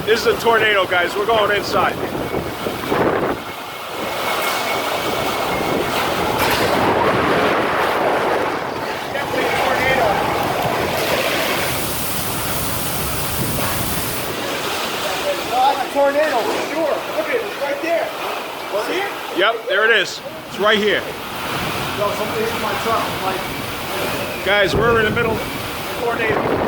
This is a tornado, guys. We're going inside. Definitely a tornado. Oh, that's a tornado for sure. Look at it. It's right there. See it? Yep, there it is. It's right here. Yo, somebody hit my truck. Guys, we're in the middle of a tornado.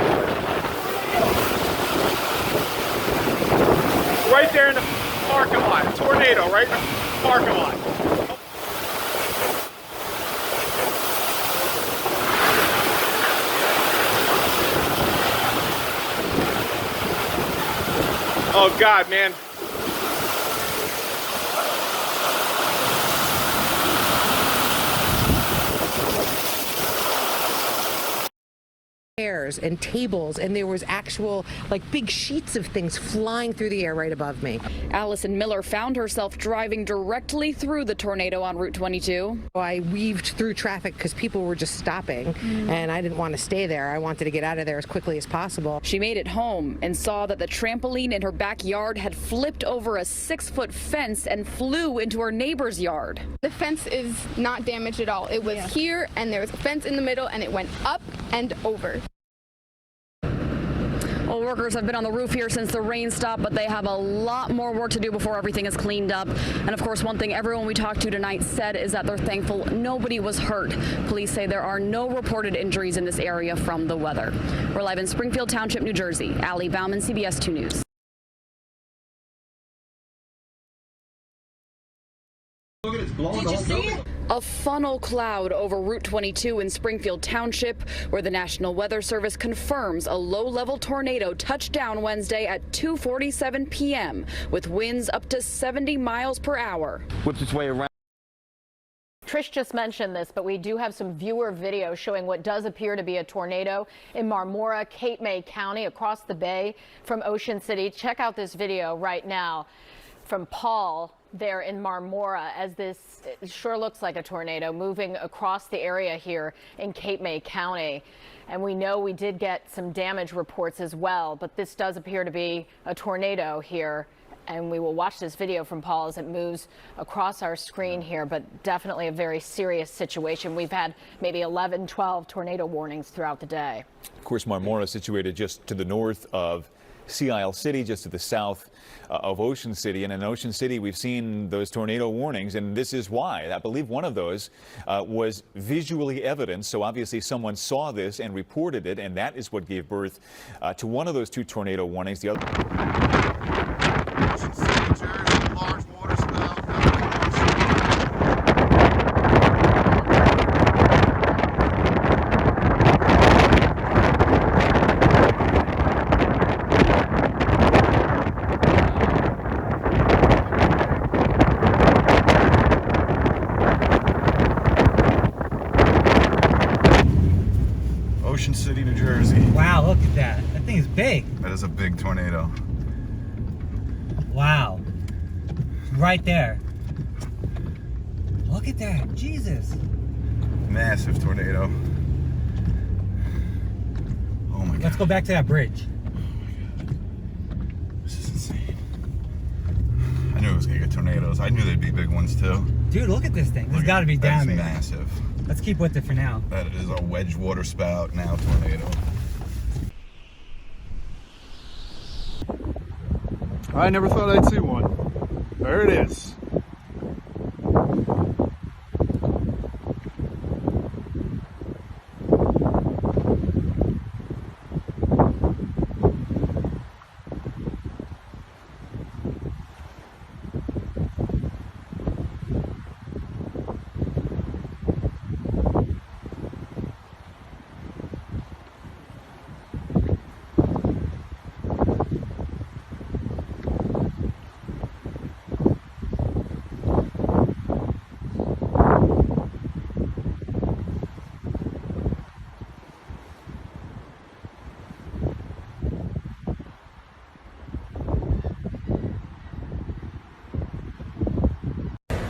Right there in the parking lot. Tornado right in the parking lot. Oh God, man. Chairs and tables, and there was actual like big sheets of things flying through the air right above me. Allison Miller found herself driving directly through the tornado on Route 22. I weaved through traffic because people were just stopping, and I didn't want to stay there. I wanted to get out of there as quickly as possible. She made it home and saw that the trampoline in her backyard had flipped over a 6-foot fence and flew into her neighbor's yard. The fence is not damaged at all. It was here, and there was a fence in the middle, and it went up and over. Well, workers have been on the roof here since the rain stopped, but they have a lot more work to do before everything is cleaned up. And of course, one thing everyone we talked to tonight said is that they're thankful nobody was hurt. Police say there are no reported injuries in this area from the weather. We're live in Springfield Township, New Jersey. Allie Bauman, CBS 2 News. Did you see it? A funnel cloud over Route 22 in Springfield Township, where the National Weather Service confirms a low-level tornado touched down Wednesday at 2:47 p.m. with winds up to 70 miles per hour. Whipped its way around. Trish just mentioned this, but we do have some viewer video showing what does appear to be a tornado in Marmora, Cape May County, across the bay from Ocean City. Check out this video right now from Paul there in Marmora, as this sure looks like a tornado moving across the area here in Cape May County. And we know we did get some damage reports as well, but this does appear to be a tornado here. And we will watch this video from Paul as it moves across our screen here, but definitely a very serious situation. We've had maybe 11, 12 tornado warnings throughout the day. Of course, Marmora is situated just to the north of Sea Isle City, just to the south of Ocean City. And in Ocean City, we've seen those tornado warnings, and this is why. I believe one of those was visually evident. So obviously someone saw this and reported it, and that is what gave birth to one of those 2 tornado warnings. The other. Large water spout. Ocean City, New Jersey. Wow, look at that. That thing is big. That is a big tornado. Wow. Right there. Look at that. Jesus. Massive tornado. Oh my God. Let's go back to that bridge. This is insane. I knew it was gonna get tornadoes. I knew they'd be big ones too. Dude, look at this thing. There's got to be down there. Massive. Let's keep with it for now. That is a wedge water spout, now tornado. I never thought I'd see one. There it is.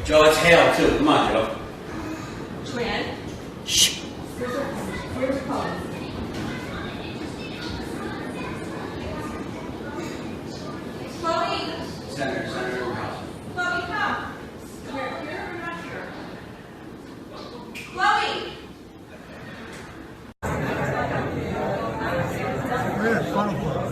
Joe, it's hail too. Come on, Joe. Joanne? Shh. Here's a phone. We're in a funnel club.